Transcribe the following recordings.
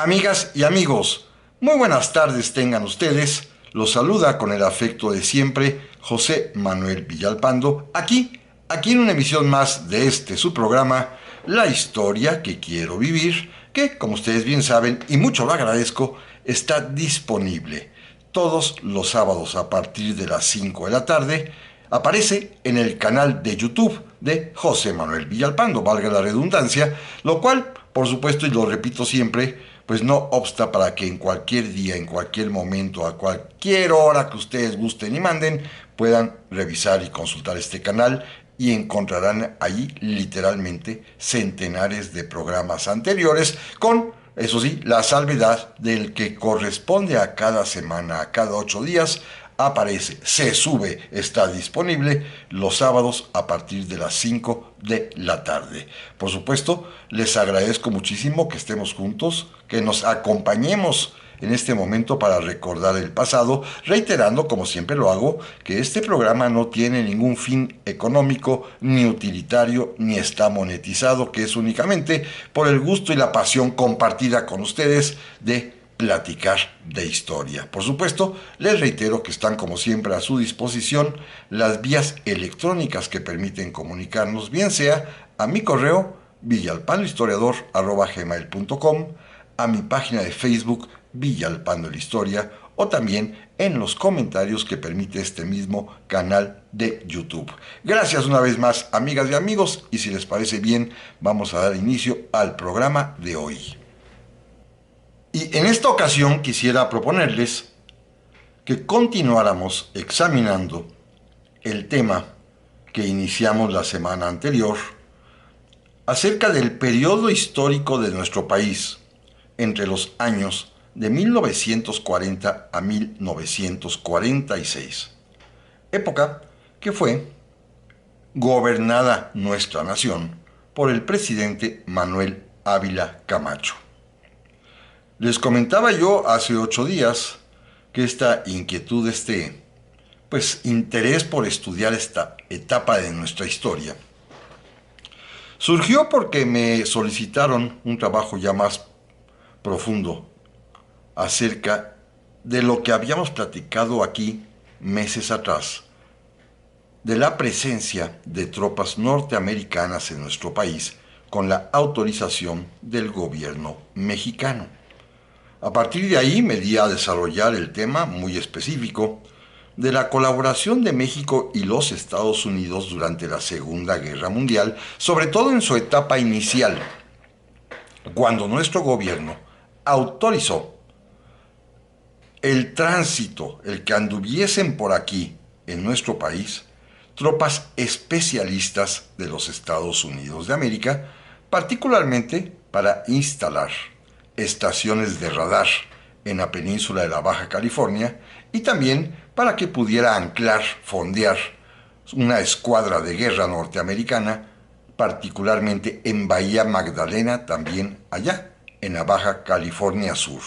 Amigas y amigos, muy buenas tardes tengan ustedes. Los saluda con el afecto de siempre José Manuel Villalpando, aquí en una emisión más de su programa, La Historia que Quiero Vivir, que, como ustedes bien saben, y mucho lo agradezco, está disponible todos los sábados a partir de las 5 de la tarde. Aparece en el canal de YouTube de José Manuel Villalpando, valga la redundancia, lo cual, por supuesto, y lo repito siempre, pues no obsta para que en cualquier día, en cualquier momento, a cualquier hora que ustedes gusten y manden, puedan revisar y consultar este canal y encontrarán ahí literalmente centenares de programas anteriores con, eso sí, la salvedad del que corresponde a cada semana, a cada 8 días, aparece, se sube, está disponible los sábados a partir de las 5 de la tarde. Por supuesto, les agradezco muchísimo que estemos juntos, que nos acompañemos en este momento para recordar el pasado, reiterando, como siempre lo hago, que este programa no tiene ningún fin económico, ni utilitario, ni está monetizado, que es únicamente por el gusto y la pasión compartida con ustedes de platicar de historia. Por supuesto, les reitero que están como siempre a su disposición las vías electrónicas que permiten comunicarnos, bien sea a mi correo villalpandohistoriador@gmail.com, a mi página de Facebook Villalpando la Historia, o también en los comentarios que permite este mismo canal de YouTube. Gracias una vez más, amigas y amigos, y si les parece bien, vamos a dar inicio al programa de hoy. Y en esta ocasión quisiera proponerles que continuáramos examinando el tema que iniciamos la semana anterior acerca del periodo histórico de nuestro país entre los años de 1940 a 1946, época que fue gobernada nuestra nación por el presidente Manuel Ávila Camacho. Les comentaba yo hace 8 días que esta inquietud, interés por estudiar esta etapa de nuestra historia, surgió porque me solicitaron un trabajo ya más profundo acerca de lo que habíamos platicado aquí meses atrás, de la presencia de tropas norteamericanas en nuestro país con la autorización del gobierno mexicano. A partir de ahí me di a desarrollar el tema muy específico de la colaboración de México y los Estados Unidos durante la Segunda Guerra Mundial, sobre todo en su etapa inicial, cuando nuestro gobierno autorizó el tránsito, el que anduviesen por aquí, en nuestro país, tropas especialistas de los Estados Unidos de América, particularmente para instalar estaciones de radar en la península de la Baja California y también para que pudiera anclar, fondear una escuadra de guerra norteamericana, particularmente en Bahía Magdalena, también allá en la Baja California Sur.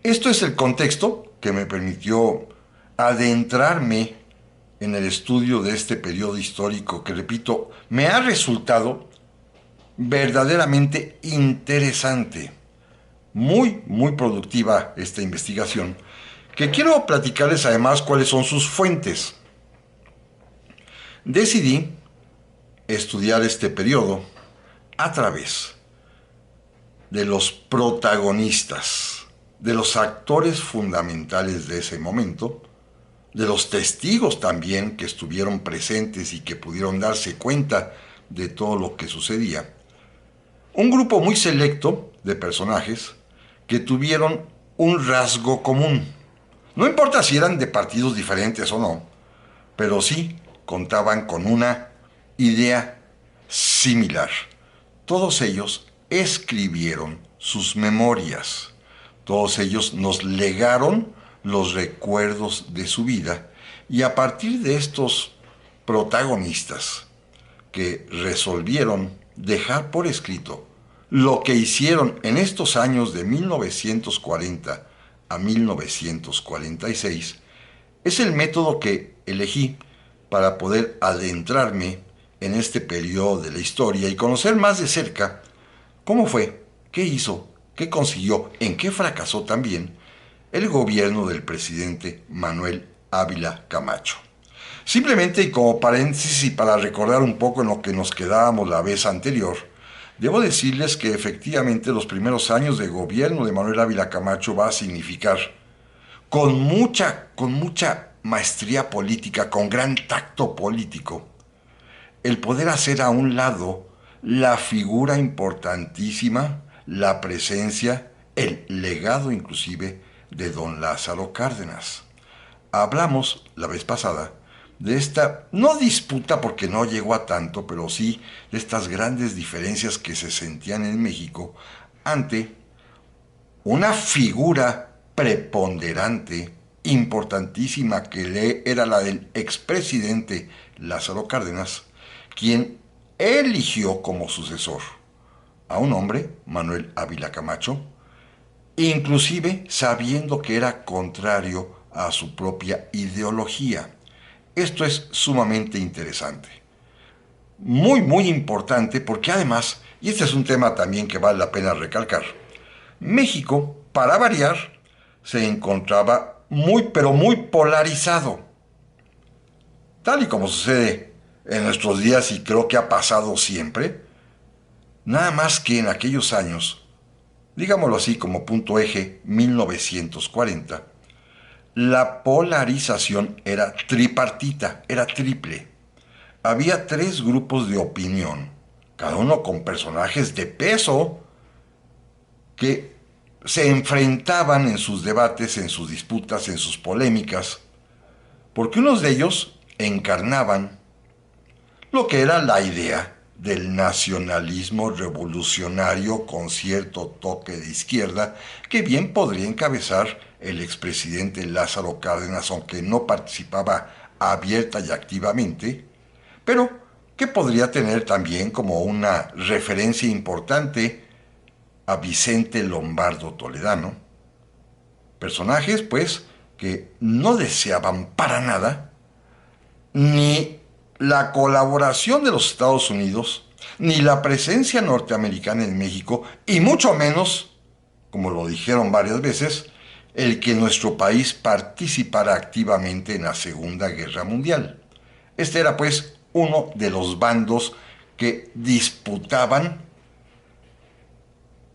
Esto es el contexto que me permitió adentrarme en el estudio de este periodo histórico que, repito, me ha resultado verdaderamente interesante, muy productiva esta investigación, que quiero platicarles además cuáles son sus fuentes. Decidí estudiar este periodo a través de los protagonistas, de los actores fundamentales de ese momento, de los testigos también que estuvieron presentes y que pudieron darse cuenta de todo lo que sucedía. Un grupo muy selecto de personajes que tuvieron un rasgo común. No importa si eran de partidos diferentes o no, pero sí contaban con una idea similar. Todos ellos escribieron sus memorias. Todos ellos nos legaron los recuerdos de su vida, y a partir de estos protagonistas que resolvieron dejar por escrito lo que hicieron en estos años de 1940 a 1946, es el método que elegí para poder adentrarme en este periodo de la historia y conocer más de cerca cómo fue, qué hizo, que consiguió, en que fracasó también, el gobierno del presidente Manuel Ávila Camacho. Simplemente, y como paréntesis y para recordar un poco en lo que nos quedábamos la vez anterior, debo decirles que efectivamente los primeros años de gobierno de Manuel Ávila Camacho va a significar, con mucha maestría política, con gran tacto político, el poder hacer a un lado la figura importantísima, la presencia, el legado inclusive de don Lázaro Cárdenas. Hablamos la vez pasada de esta, no disputa porque no llegó a tanto, pero sí de estas grandes diferencias que se sentían en México ante una figura preponderante, importantísima, que era la del expresidente Lázaro Cárdenas, quien eligió como sucesor a un hombre, Manuel Ávila Camacho, inclusive sabiendo que era contrario a su propia ideología. Esto es sumamente interesante. Muy, muy importante porque además, y este es un tema también que vale la pena recalcar, México, para variar, se encontraba muy, pero muy polarizado. Tal y como sucede en nuestros días y creo que ha pasado siempre, nada más que en aquellos años, digámoslo así como punto eje 1940, la polarización era tripartita, era triple. Había tres grupos de opinión, cada uno con personajes de peso que se enfrentaban en sus debates, en sus disputas, en sus polémicas, porque unos de ellos encarnaban lo que era la idea del nacionalismo revolucionario con cierto toque de izquierda que bien podría encabezar el expresidente Lázaro Cárdenas, aunque no participaba abierta y activamente, pero que podría tener también como una referencia importante a Vicente Lombardo Toledano, personajes pues que no deseaban para nada ni la colaboración de los Estados Unidos, ni la presencia norteamericana en México, y mucho menos, como lo dijeron varias veces, el que nuestro país participara activamente en la Segunda Guerra Mundial. Este era pues uno de los bandos que disputaban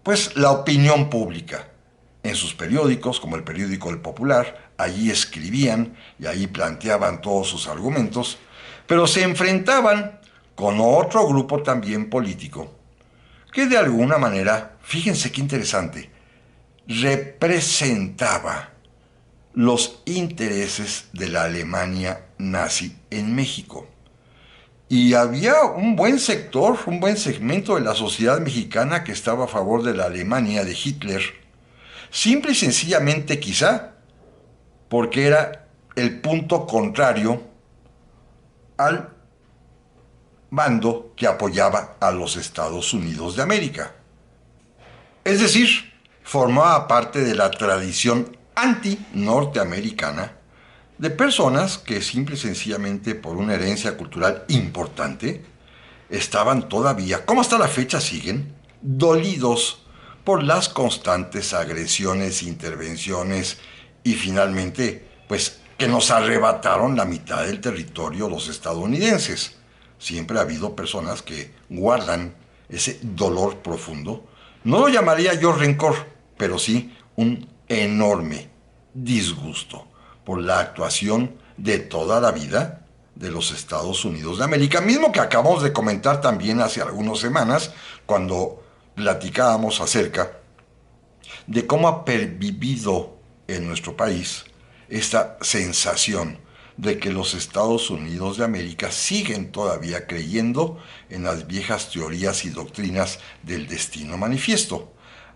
pues la opinión pública. En sus periódicos, como el periódico El Popular, allí escribían y ahí planteaban todos sus argumentos, pero se enfrentaban con otro grupo también político, que de alguna manera, fíjense qué interesante, representaba los intereses de la Alemania nazi en México. Y había un buen sector, un buen segmento de la sociedad mexicana que estaba a favor de la Alemania de Hitler, simple y sencillamente quizá porque era el punto contrario al bando que apoyaba a los Estados Unidos de América. Es decir, formaba parte de la tradición anti-norteamericana de personas que simple y sencillamente por una herencia cultural importante estaban todavía, como hasta la fecha siguen, dolidos por las constantes agresiones, intervenciones y finalmente, pues, que nos arrebataron la mitad del territorio los estadounidenses. Siempre ha habido personas que guardan ese dolor profundo. No lo llamaría yo rencor, pero sí un enorme disgusto por la actuación de toda la vida de los Estados Unidos de América, mismo que acabamos de comentar también hace algunas semanas, cuando platicábamos acerca de cómo ha pervivido en nuestro país esta sensación de que los Estados Unidos de América siguen todavía creyendo en las viejas teorías y doctrinas del destino manifiesto.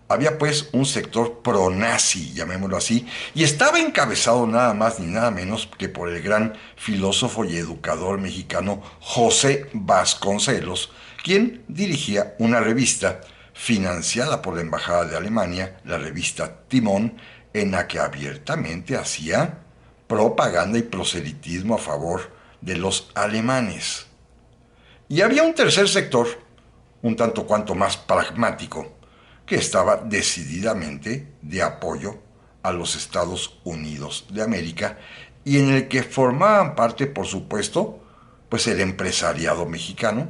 Había pues un sector pro-nazi, llamémoslo así, y estaba encabezado nada más ni nada menos que por el gran filósofo y educador mexicano José Vasconcelos, quien dirigía una revista financiada por la Embajada de Alemania, la revista Timón, en la que abiertamente hacía propaganda y proselitismo a favor de los alemanes. Y había un tercer sector, un tanto cuanto más pragmático, que estaba decididamente de apoyo a los Estados Unidos de América y en el que formaban parte, por supuesto, pues el empresariado mexicano,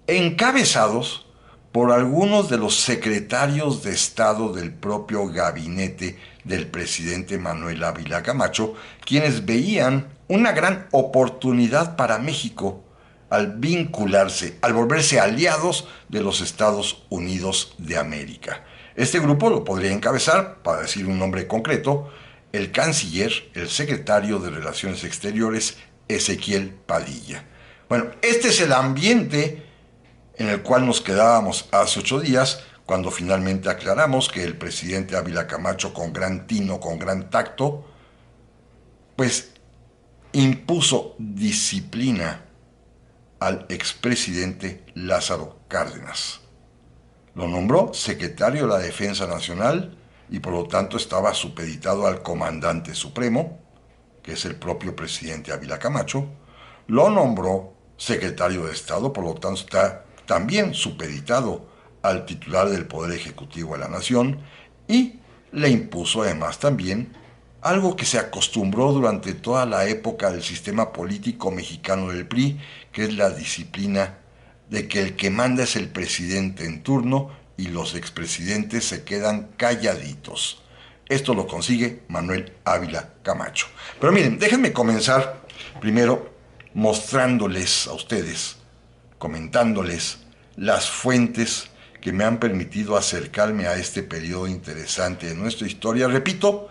encabezados por algunos de los secretarios de Estado del propio gabinete del presidente Manuel Ávila Camacho, quienes veían una gran oportunidad para México al vincularse, al volverse aliados de los Estados Unidos de América. Este grupo lo podría encabezar, para decir un nombre concreto, el canciller, el secretario de Relaciones Exteriores, Ezequiel Padilla. Bueno, este es el ambiente en el cual nos quedábamos hace 8 días, cuando finalmente aclaramos que el presidente Ávila Camacho, con gran tino, con gran tacto, pues impuso disciplina al expresidente Lázaro Cárdenas. Lo nombró secretario de la Defensa Nacional y por lo tanto estaba supeditado al comandante supremo, que es el propio presidente Ávila Camacho. Lo nombró secretario de Estado, por lo tanto está también supeditado al titular del Poder Ejecutivo de la Nación, y le impuso además también algo que se acostumbró durante toda la época del sistema político mexicano del PRI, que es la disciplina de que el que manda es el presidente en turno y los expresidentes se quedan calladitos. Esto lo consigue Manuel Ávila Camacho. Pero miren, déjenme comenzar primero mostrándoles a ustedes, comentándoles las fuentes que me han permitido acercarme a este periodo interesante de nuestra historia. Repito,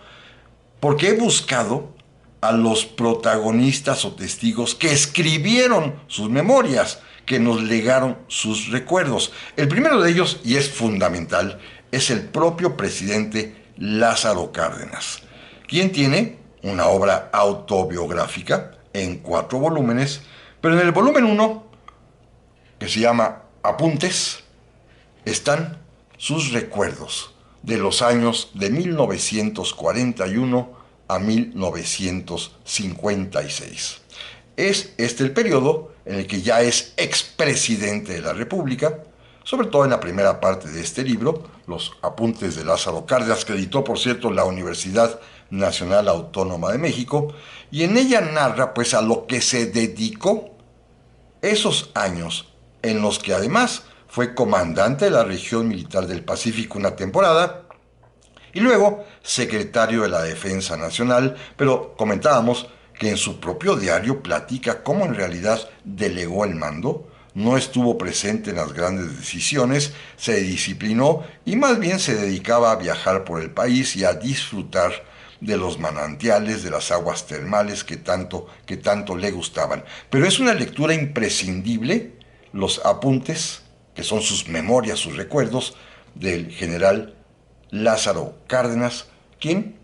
porque he buscado a los protagonistas o testigos que escribieron sus memorias, que nos legaron sus recuerdos. El primero de ellos, y es fundamental, es el propio presidente Lázaro Cárdenas, quien tiene una obra autobiográfica en 4 volúmenes, pero en el volumen 1, que se llama Apuntes, están sus recuerdos de los años de 1941 a 1956. Es este el periodo en el que ya es expresidente de la República, sobre todo en la primera parte de este libro, Los Apuntes de Lázaro Cárdenas, que editó, por cierto, la Universidad Nacional Autónoma de México, y en ella narra pues a lo que se dedicó esos años en los que además fue comandante de la región militar del Pacífico una temporada, y luego secretario de la Defensa Nacional, pero comentábamos que en su propio diario platica cómo en realidad delegó el mando, no estuvo presente en las grandes decisiones, se disciplinó y más bien se dedicaba a viajar por el país y a disfrutar de los manantiales, de las aguas termales que tanto le gustaban. Pero es una lectura imprescindible, los apuntes, que son sus memorias, sus recuerdos, del general Lázaro Cárdenas, quien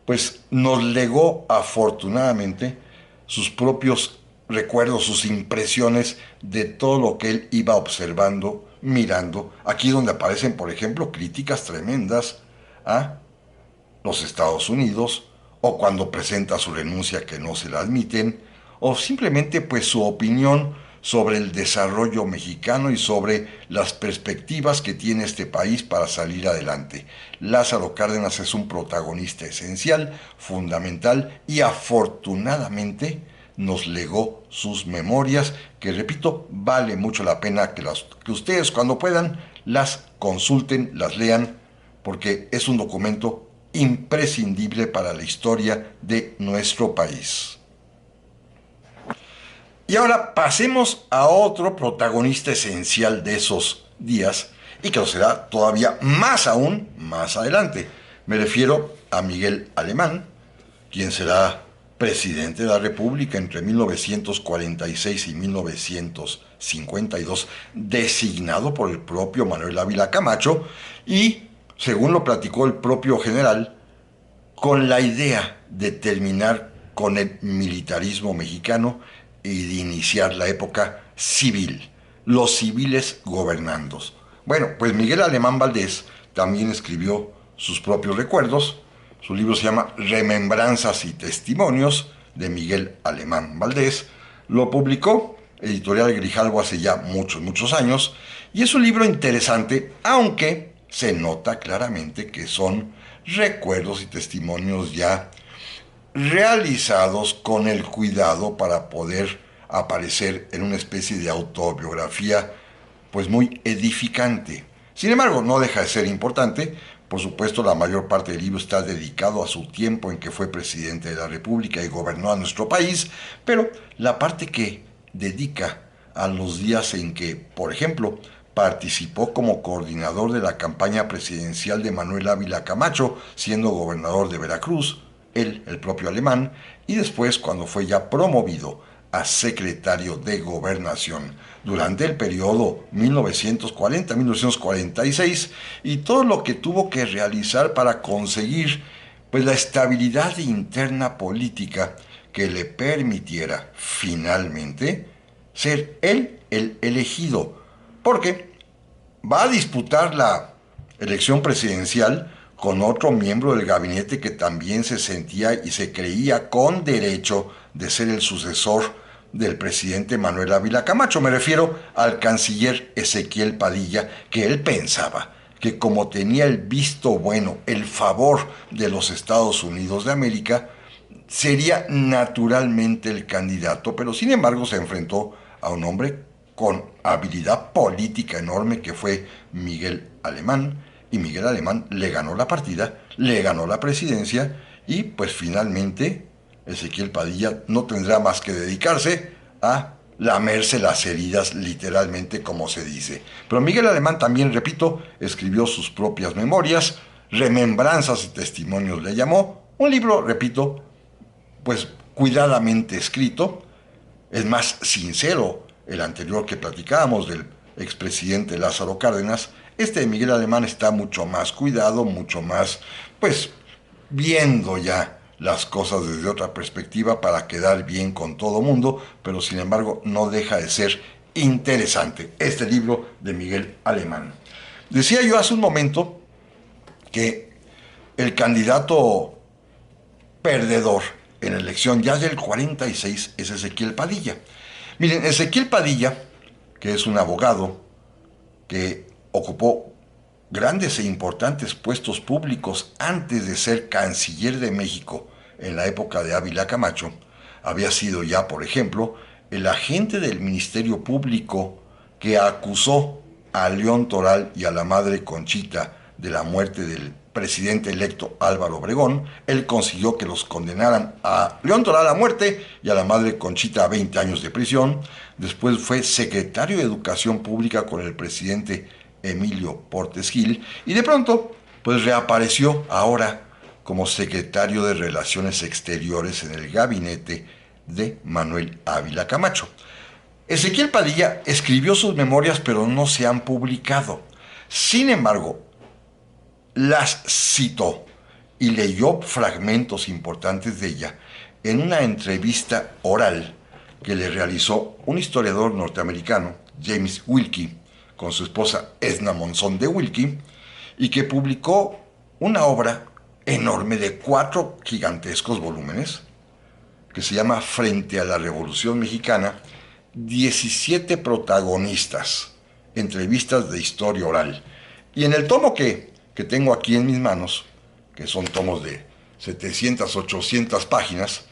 pues nos legó afortunadamente sus propios recuerdos, sus impresiones de todo lo que él iba observando, mirando, aquí donde aparecen, por ejemplo, críticas tremendas a los Estados Unidos, o cuando presenta su renuncia que no se la admiten, o simplemente pues su opinión sobre el desarrollo mexicano y sobre las perspectivas que tiene este país para salir adelante. Lázaro Cárdenas es un protagonista esencial, fundamental, y afortunadamente nos legó sus memorias, que repito, vale mucho la pena que ustedes cuando puedan las consulten, las lean, porque es un documento imprescindible para la historia de nuestro país. Y ahora pasemos a otro protagonista esencial de esos días, y que lo será todavía más aún más adelante. Me refiero a Miguel Alemán, quien será presidente de la República entre 1946 y 1952, designado por el propio Manuel Ávila Camacho, y, según lo platicó el propio general, con la idea de terminar con el militarismo mexicano y de iniciar la época civil, los civiles gobernando. Bueno, pues Miguel Alemán Valdés también escribió sus propios recuerdos. Su libro se llama Remembranzas y Testimonios, de Miguel Alemán Valdés. Lo publicó Editorial Grijalbo hace ya muchos años, y es un libro interesante, aunque se nota claramente que son recuerdos y testimonios ya realizados con el cuidado para poder aparecer en una especie de autobiografía pues muy edificante. Sin embargo, no deja de ser importante. Por supuesto, la mayor parte del libro está dedicado a su tiempo en que fue presidente de la República y gobernó a nuestro país, pero la parte que dedica a los días en que, por ejemplo, participó como coordinador de la campaña presidencial de Manuel Ávila Camacho, siendo gobernador de Veracruz, él, el propio Alemán, y después cuando fue ya promovido a secretario de Gobernación durante el periodo 1940-1946 y todo lo que tuvo que realizar para conseguir pues la estabilidad interna política que le permitiera finalmente ser él el elegido, porque va a disputar la elección presidencial con otro miembro del gabinete que también se sentía y se creía con derecho de ser el sucesor del presidente Manuel Ávila Camacho. Me refiero al canciller Ezequiel Padilla, que él pensaba que como tenía el visto bueno, el favor de los Estados Unidos de América, sería naturalmente el candidato, pero sin embargo se enfrentó a un hombre con habilidad política enorme que fue Miguel Alemán, y Miguel Alemán le ganó la partida, le ganó la presidencia, y pues finalmente Ezequiel Padilla no tendrá más que dedicarse a lamerse las heridas, literalmente, como se dice. Pero Miguel Alemán también, repito, escribió sus propias memorias, remembranzas y testimonios le llamó, un libro, repito, pues cuidadamente escrito. Es más sincero el anterior que platicábamos del expresidente Lázaro Cárdenas. Este de Miguel Alemán está mucho más cuidado, mucho más, pues, viendo ya las cosas desde otra perspectiva para quedar bien con todo mundo, pero sin embargo no deja de ser interesante este libro de Miguel Alemán. Decía yo hace un momento que el candidato perdedor en la elección ya del 46 es Ezequiel Padilla. Miren, Ezequiel Padilla, que es un abogado que ocupó grandes e importantes puestos públicos antes de ser canciller de México en la época de Ávila Camacho, había sido ya, por ejemplo, el agente del Ministerio Público que acusó a León Toral y a la madre Conchita de la muerte del presidente electo Álvaro Obregón. Él consiguió que los condenaran a León Toral a muerte y a la madre Conchita a 20 años de prisión. Después fue secretario de Educación Pública con el presidente Emilio Portes Gil, y de pronto pues reapareció ahora como secretario de Relaciones Exteriores en el gabinete de Manuel Ávila Camacho. Ezequiel Padilla escribió sus memorias, pero no se han publicado. Sin embargo, las citó y leyó fragmentos importantes de ella en una entrevista oral que le realizó un historiador norteamericano, James Wilkie, con su esposa Edna Monzón de Wilkie, y que publicó una obra enorme de 4 gigantescos volúmenes que se llama Frente a la Revolución Mexicana, 17 protagonistas, entrevistas de historia oral. Y en el tomo que tengo aquí en mis manos, que son tomos de 700, 800 páginas,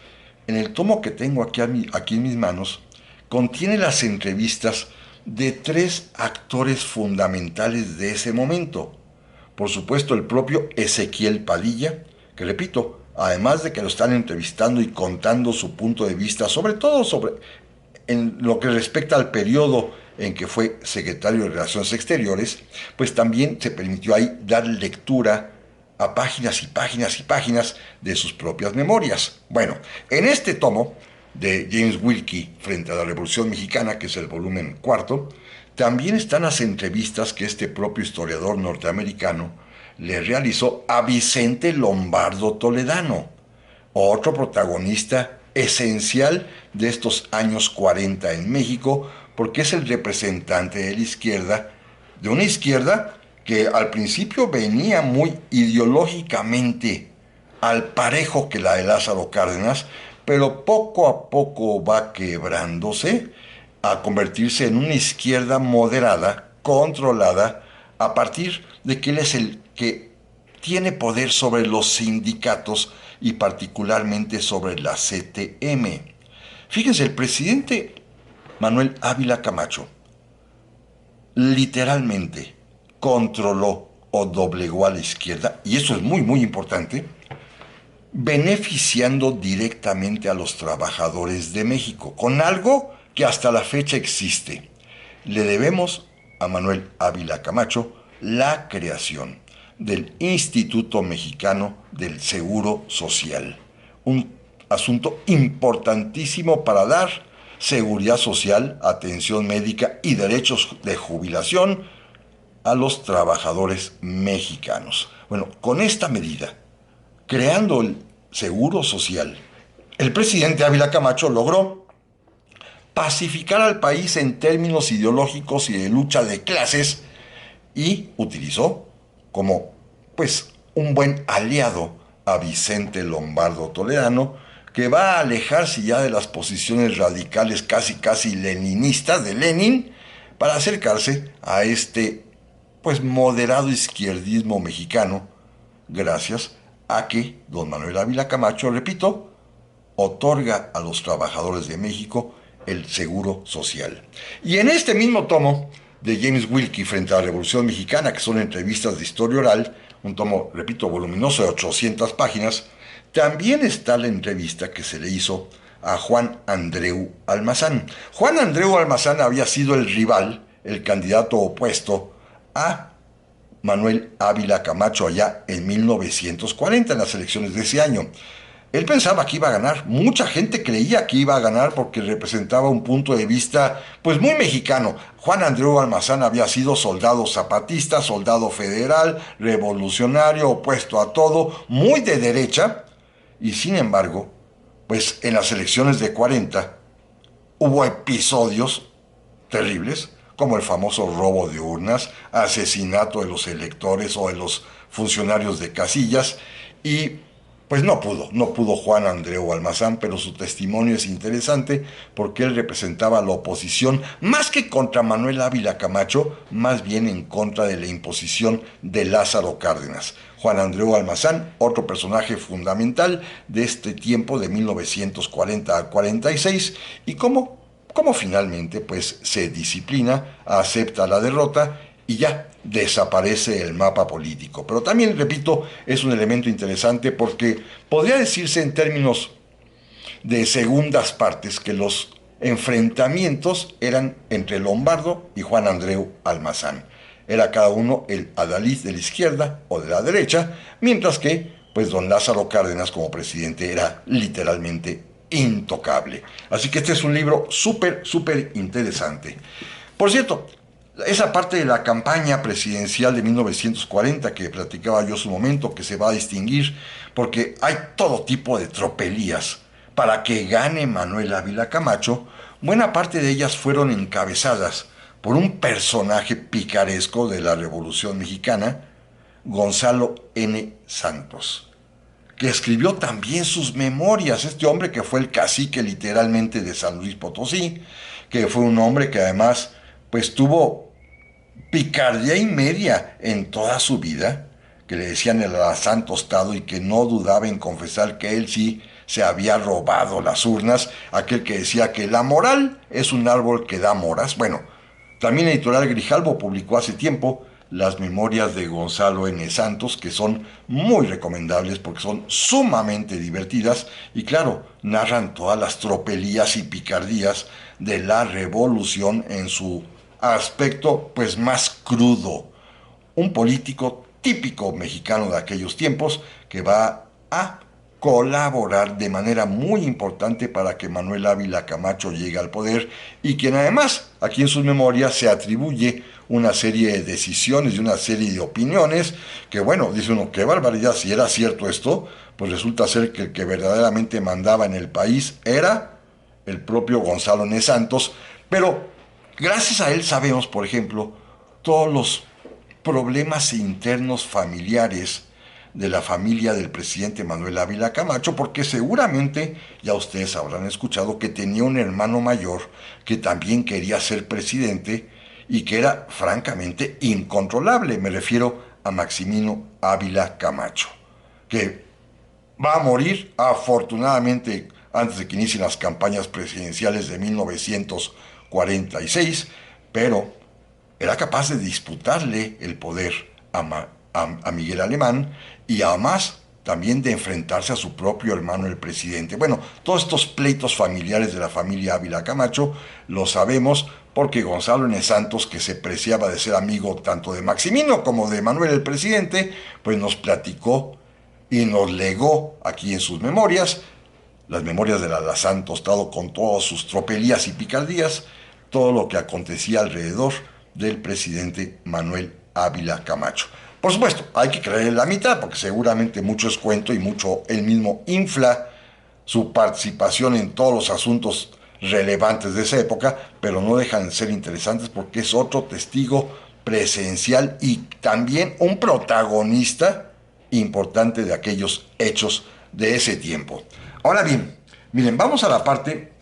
en el tomo que tengo aquí en mis manos, contiene las entrevistas de 3 actores fundamentales de ese momento. Por supuesto, el propio Ezequiel Padilla, que repito, además de que lo están entrevistando y contando su punto de vista, sobre todo en lo que respecta al periodo en que fue secretario de Relaciones Exteriores, pues también se permitió ahí dar lectura a páginas y páginas y páginas de sus propias memorias. Bueno, en este tomo de James Wilkie, Frente a la Revolución Mexicana, que es el volumen 4, también están las entrevistas que este propio historiador norteamericano le realizó a Vicente Lombardo Toledano, otro protagonista esencial de estos años 40 en México, porque es el representante de la izquierda, de una izquierda que al principio venía muy ideológicamente al parejo que la de Lázaro Cárdenas, pero poco a poco va quebrándose a convertirse en una izquierda moderada, controlada, a partir de que él es el que tiene poder sobre los sindicatos y particularmente sobre la CTM. Fíjense, el presidente Manuel Ávila Camacho literalmente controló o doblegó a la izquierda, y eso es muy importante, beneficiando directamente a los trabajadores de México, con algo que hasta la fecha existe. Le debemos a Manuel Ávila Camacho la creación del Instituto Mexicano del Seguro Social, un asunto importantísimo para dar seguridad social, atención médica y derechos de jubilación a los trabajadores mexicanos. Bueno, con esta medida, creando el Seguro Social, el presidente Ávila Camacho logró pacificar al país en términos ideológicos y de lucha de clases y utilizó como pues un buen aliado a Vicente Lombardo Toledano, que va a alejarse ya de las posiciones radicales casi leninistas de Lenin para acercarse a este pues moderado izquierdismo mexicano, gracias a que don Manuel Ávila Camacho, repito, otorga a los trabajadores de México el seguro social. Y en este mismo tomo de James Wilkie frente a la Revolución Mexicana, que son entrevistas de historia oral, un tomo, repito, voluminoso de 800 páginas, también está la entrevista que se le hizo a Juan Andreu Almazán. Juan Andreu Almazán había sido el rival, el candidato opuesto a Manuel Ávila Camacho allá en 1940, en las elecciones de ese año. Él pensaba que iba a ganar, mucha gente creía que iba a ganar porque representaba un punto de vista pues muy mexicano. Juan Andreu Almazán había sido soldado zapatista, soldado federal, revolucionario, opuesto a todo, muy de derecha, y sin embargo, pues en las elecciones de 40 hubo episodios terribles, como el famoso robo de urnas, asesinato de los electores o de los funcionarios de casillas, y pues no pudo Juan Andreu Almazán, pero su testimonio es interesante porque él representaba la oposición, más que contra Manuel Ávila Camacho, más bien en contra de la imposición de Lázaro Cárdenas. Juan Andreu Almazán, otro personaje fundamental de este tiempo de 1940 a 46, y cómo finalmente pues se disciplina, acepta la derrota y ya desaparece el mapa político. Pero también, repito, es un elemento interesante porque podría decirse en términos de segundas partes que los enfrentamientos eran entre Lombardo y Juan Andreu Almazán. Era cada uno el adalid de la izquierda o de la derecha, mientras que pues don Lázaro Cárdenas como presidente era literalmente intocable. Así que este es un libro súper interesante. Por cierto, esa parte de la campaña presidencial de 1940 que platicaba yo hace un momento, que se va a distinguir porque hay todo tipo de tropelías para que gane Manuel Ávila Camacho, buena parte de ellas fueron encabezadas por un personaje picaresco de la Revolución Mexicana, Gonzalo N. Santos, que escribió también sus memorias, este hombre que fue el cacique literalmente de San Luis Potosí, que fue un hombre que además pues tuvo picardía y media en toda su vida, que le decían el alazán tostado y que no dudaba en confesar que él sí se había robado las urnas, aquel que decía que la moral es un árbol que da moras. Bueno, también Editorial Grijalbo publicó hace tiempo las memorias de Gonzalo N. Santos, que son muy recomendables porque son sumamente divertidas y claro, narran todas las tropelías y picardías de la revolución en su aspecto pues más crudo. Un político típico mexicano de aquellos tiempos que va a colaborar de manera muy importante para que Manuel Ávila Camacho llegue al poder y quien además aquí en sus memorias se atribuye una serie de decisiones y una serie de opiniones que bueno, dice uno, qué barbaridad, si era cierto esto, pues resulta ser que el que verdaderamente mandaba en el país era el propio Gonzalo N. Santos, pero gracias a él sabemos, por ejemplo, todos los problemas internos familiares de la familia del presidente Manuel Ávila Camacho, porque seguramente ya ustedes habrán escuchado que tenía un hermano mayor que también quería ser presidente y que era francamente incontrolable. Me refiero a Maximino Ávila Camacho, que va a morir afortunadamente antes de que inicien las campañas presidenciales de 1946, pero era capaz de disputarle el poder a Miguel Alemán y además también de enfrentarse a su propio hermano el presidente. Bueno, todos estos pleitos familiares de la familia Ávila Camacho lo sabemos porque Gonzalo N. Santos, que se preciaba de ser amigo tanto de Maximino como de Manuel el presidente, pues nos platicó y nos legó aquí en sus memorias, las memorias de la Santos Tostado con todas sus tropelías y picardías, todo lo que acontecía alrededor del presidente Manuel Ávila Camacho. Por supuesto, hay que creer en la mitad, porque seguramente mucho es cuento y mucho él mismo infla su participación en todos los asuntos relevantes de esa época, pero no dejan de ser interesantes porque es otro testigo presencial y también un protagonista importante de aquellos hechos de ese tiempo. Ahora bien, miren, vamos a la parte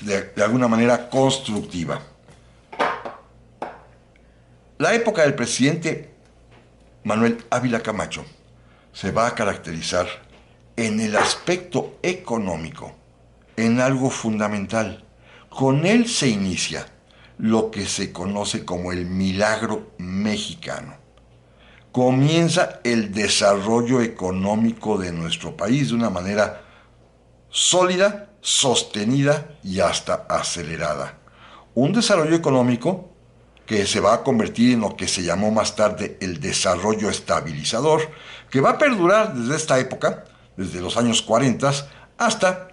de alguna manera constructiva. La época del presidente Manuel Ávila Camacho se va a caracterizar en el aspecto económico, en algo fundamental. Con él se inicia lo que se conoce como el milagro mexicano. Comienza el desarrollo económico de nuestro país de una manera sólida, sostenida y hasta acelerada. Un desarrollo económico que se va a convertir en lo que se llamó más tarde el desarrollo estabilizador, que va a perdurar desde esta época, desde los años 40 hasta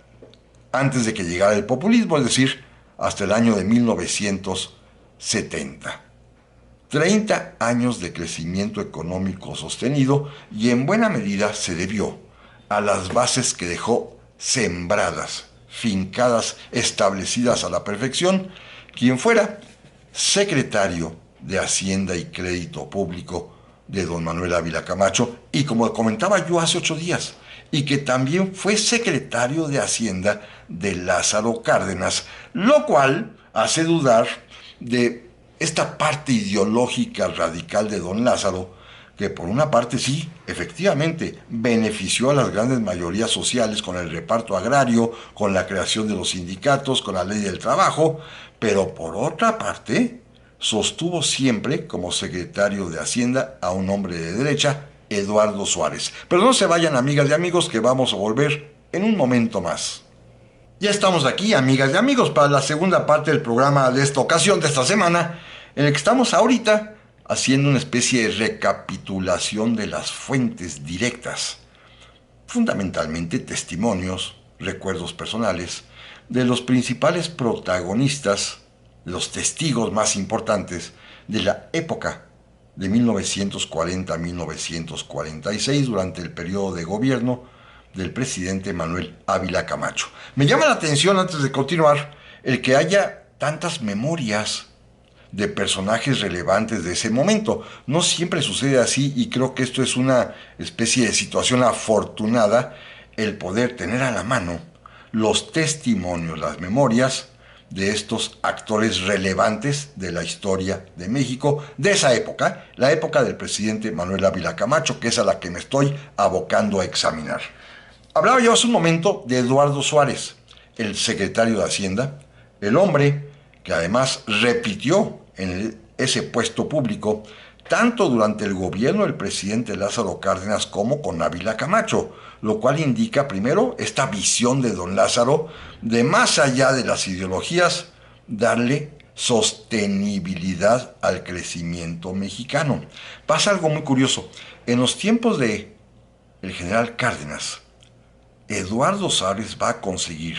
antes de que llegara el populismo, es decir, hasta el año de 1970. 30 años de crecimiento económico sostenido y en buena medida se debió a las bases que dejó sembradas, fincadas, establecidas a la perfección, quien fuera secretario de Hacienda y Crédito Público de don Manuel Ávila Camacho, y como comentaba yo hace 8 días, y que también fue secretario de Hacienda de Lázaro Cárdenas, lo cual hace dudar de esta parte ideológica radical de don Lázaro, que por una parte sí, efectivamente, benefició a las grandes mayorías sociales con el reparto agrario, con la creación de los sindicatos, con la ley del trabajo, pero por otra parte, sostuvo siempre como secretario de Hacienda a un hombre de derecha, Eduardo Suárez. Pero no se vayan, amigas y amigos, que vamos a volver en un momento más. Ya estamos aquí, amigas y amigos, para la segunda parte del programa de esta ocasión, de esta semana, en el que estamos ahorita haciendo una especie de recapitulación de las fuentes directas, fundamentalmente testimonios, recuerdos personales, de los principales protagonistas, los testigos más importantes de la época de 1940 a 1946 durante el periodo de gobierno del presidente Manuel Ávila Camacho. Me llama la atención, antes de continuar, el que haya tantas memorias de personajes relevantes de ese momento. No siempre sucede así y creo que esto es una especie de situación afortunada, el poder tener a la mano los testimonios, las memorias de estos actores relevantes de la historia de México, de esa época, la época del presidente Manuel Ávila Camacho, que es a la que me estoy abocando a examinar. Hablaba yo hace un momento de Eduardo Suárez, el secretario de Hacienda, el hombre que además repitió en ese puesto público tanto durante el gobierno del presidente Lázaro Cárdenas como con Ávila Camacho, lo cual indica primero esta visión de don Lázaro de más allá de las ideologías, darle sostenibilidad al crecimiento mexicano. Pasa algo muy curioso. En los tiempos de el general Cárdenas, Eduardo Suárez va a conseguir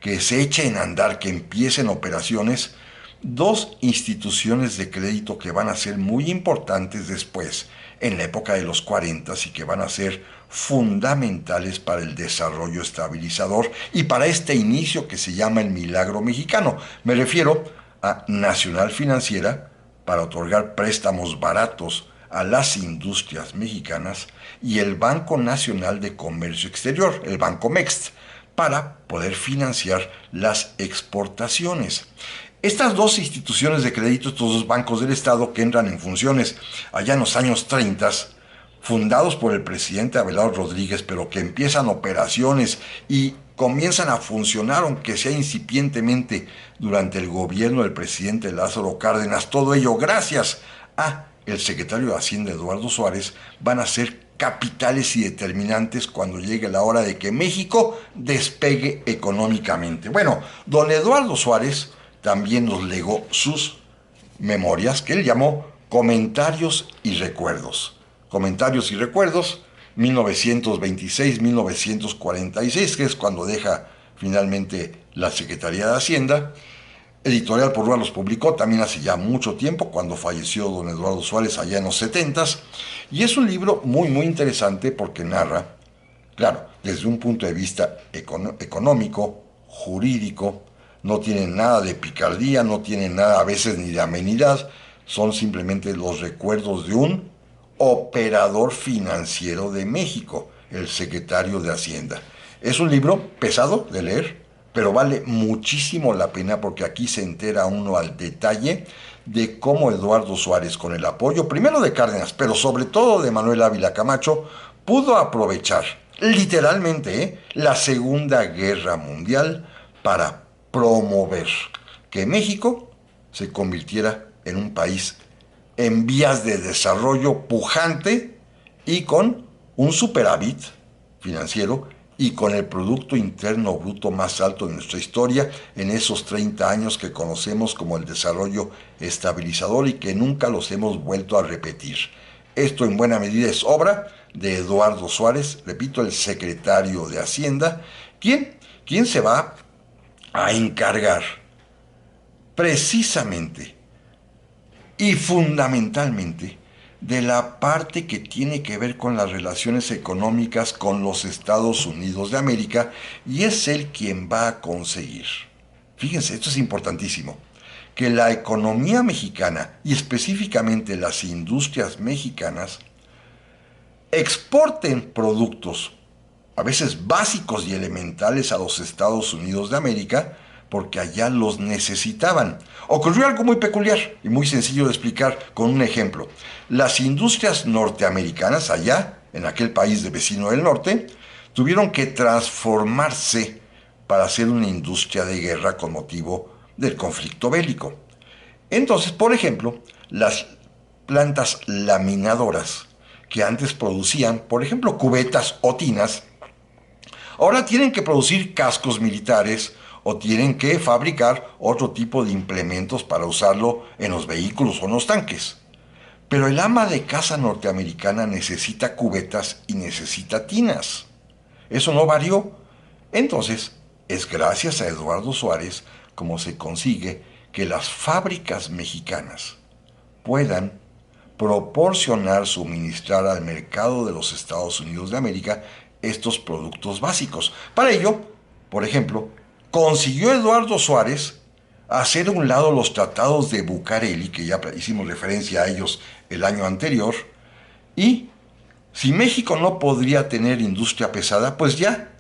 que se echen a andar, que empiecen operaciones, dos instituciones de crédito que van a ser muy importantes después, en la época de los 40 y que van a ser fundamentales para el desarrollo estabilizador y para este inicio que se llama el milagro mexicano. Me refiero a Nacional Financiera, para otorgar préstamos baratos a las industrias mexicanas, y el Banco Nacional de Comercio Exterior, el Banco Mext, para poder financiar las exportaciones. Estas dos instituciones de crédito, estos dos bancos del Estado que entran en funciones allá en los años 30, fundados por el presidente Abelardo Rodríguez, pero que empiezan operaciones y comienzan a funcionar, aunque sea incipientemente, durante el gobierno del presidente Lázaro Cárdenas, todo ello gracias a el secretario de Hacienda Eduardo Suárez, van a ser capitales y determinantes cuando llegue la hora de que México despegue económicamente. Bueno, don Eduardo Suárez también nos legó sus memorias que él llamó Comentarios y Recuerdos. Comentarios y Recuerdos, 1926-1946, que es cuando deja finalmente la Secretaría de Hacienda. Editorial Porrúa los publicó también hace ya mucho tiempo, cuando falleció don Eduardo Suárez allá en los 70s, y es un libro muy muy interesante porque narra, claro, desde un punto de vista económico, jurídico, no tiene nada de picardía, no tiene nada a veces ni de amenidad, son simplemente los recuerdos de un operador financiero de México, el secretario de Hacienda. Es un libro pesado de leer, pero vale muchísimo la pena porque aquí se entera uno al detalle de cómo Eduardo Suárez, con el apoyo primero de Cárdenas, pero sobre todo de Manuel Ávila Camacho, pudo aprovechar literalmente la Segunda Guerra Mundial para promover que México se convirtiera en un país en vías de desarrollo pujante y con un superávit financiero y con el Producto Interno Bruto más alto de nuestra historia en esos 30 años que conocemos como el desarrollo estabilizador y que nunca los hemos vuelto a repetir. Esto en buena medida es obra de Eduardo Suárez, repito, el secretario de Hacienda, quien se va a encargar precisamente y fundamentalmente de la parte que tiene que ver con las relaciones económicas con los Estados Unidos de América, y es él quien va a conseguir, fíjense, esto es importantísimo, que la economía mexicana y específicamente las industrias mexicanas exporten productos a veces básicos y elementales a los Estados Unidos de América, porque allá los necesitaban. Ocurrió algo muy peculiar y muy sencillo de explicar con un ejemplo. Las industrias norteamericanas allá, en aquel país de vecino del norte, tuvieron que transformarse para ser una industria de guerra con motivo del conflicto bélico. Entonces, por ejemplo, las plantas laminadoras que antes producían, por ejemplo, cubetas o tinas, ahora tienen que producir cascos militares o tienen que fabricar otro tipo de implementos para usarlo en los vehículos o en los tanques. Pero el ama de casa norteamericana necesita cubetas y necesita tinas. Eso no varió. Entonces, es gracias a Eduardo Suárez como se consigue que las fábricas mexicanas puedan proporcionar, suministrar al mercado de los Estados Unidos de América estos productos básicos. Para ello, por ejemplo, consiguió Eduardo Suárez hacer a un lado los tratados de Bucareli, que ya hicimos referencia a ellos el año anterior, y si México no podría tener industria pesada, pues ya,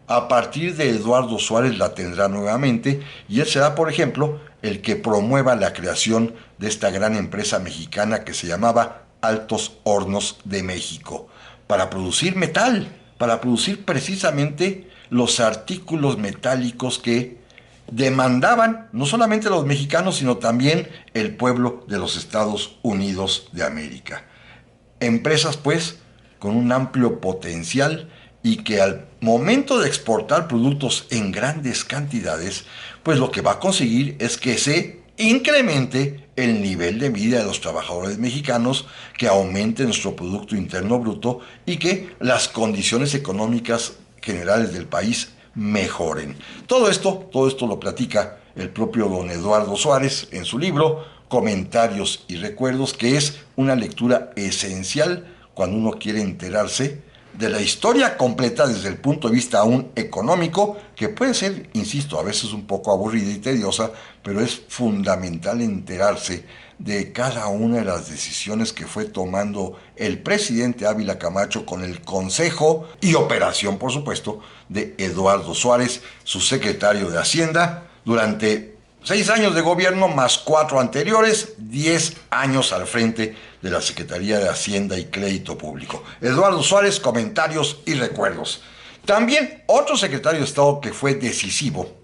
a partir de Eduardo Suárez la tendrá nuevamente, y él será, por ejemplo, el que promueva la creación de esta gran empresa mexicana que se llamaba Altos Hornos de México, para producir metal, para producir precisamente los artículos metálicos que demandaban no solamente los mexicanos, sino también el pueblo de los Estados Unidos de América. Empresas, pues, con un amplio potencial y que al momento de exportar productos en grandes cantidades, pues lo que va a conseguir es que se incremente el nivel de vida de los trabajadores mexicanos, que aumente nuestro Producto Interno Bruto y que las condiciones económicas generales del país mejoren. Todo esto lo platica el propio don Eduardo Suárez en su libro Comentarios y Recuerdos, que es una lectura esencial cuando uno quiere enterarse de la historia completa desde el punto de vista aún económico, que puede ser, insisto, a veces un poco aburrida y tediosa, pero es fundamental enterarse de cada una de las decisiones que fue tomando el presidente Ávila Camacho con el consejo y operación, por supuesto, de Eduardo Suárez, su secretario de Hacienda, durante 6 años de gobierno más 4 anteriores, 10 años al frente de la Secretaría de Hacienda y Crédito Público. Eduardo Suárez, comentarios y recuerdos. También otro secretario de Estado que fue decisivo,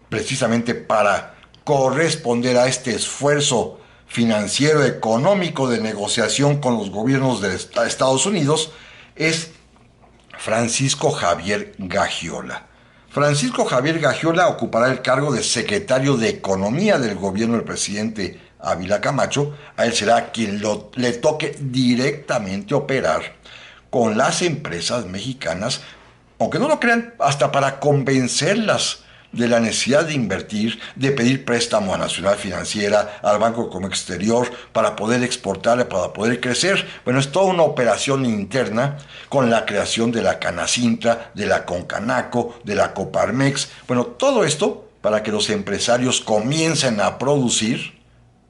precisamente para corresponder a este esfuerzo financiero, económico, de negociación con los gobiernos de Estados Unidos, es Francisco Javier Gagiola. Francisco Javier Gagiola ocupará el cargo de secretario de Economía del gobierno del presidente Ávila Camacho. A él será quien le toque directamente operar con las empresas mexicanas, aunque no lo crean, hasta para convencerlas de la necesidad de invertir, de pedir préstamo a Nacional Financiera, al Banco de Comercio Exterior, para poder exportar, para poder crecer. Bueno, es toda una operación interna con la creación de la Canacintra, de la Concanaco, de la Coparmex. Bueno, todo esto para que los empresarios comiencen a producir,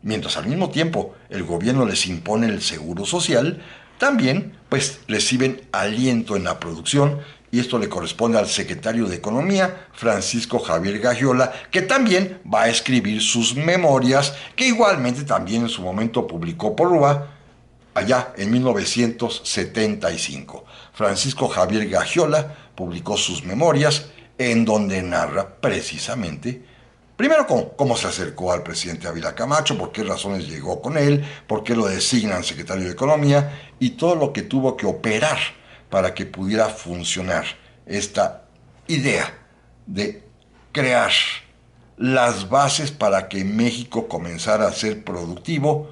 mientras al mismo tiempo el gobierno les impone el seguro social. También pues reciben aliento en la producción, y esto le corresponde al secretario de Economía, Francisco Javier Gagiola, que también va a escribir sus memorias, que igualmente también en su momento publicó por Rúa, allá en 1975. Francisco Javier Gagiola publicó sus memorias, en donde narra precisamente, primero, cómo se acercó al presidente Ávila Camacho, por qué razones llegó con él, por qué lo designan secretario de Economía, y todo lo que tuvo que operar para que pudiera funcionar esta idea de crear las bases para que México comenzara a ser productivo,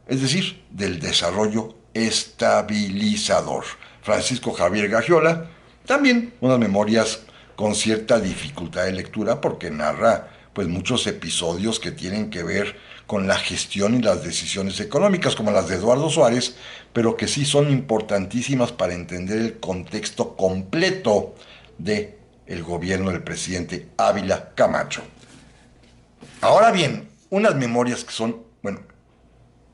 es decir, del desarrollo estabilizador. Francisco Javier Gagiola, también unas memorias con cierta dificultad de lectura, porque narra pues muchos episodios que tienen que ver con la gestión y las decisiones económicas, como las de Eduardo Suárez, pero que sí son importantísimas para entender el contexto completo del gobierno del presidente Ávila Camacho. Ahora bien, unas memorias que son, bueno,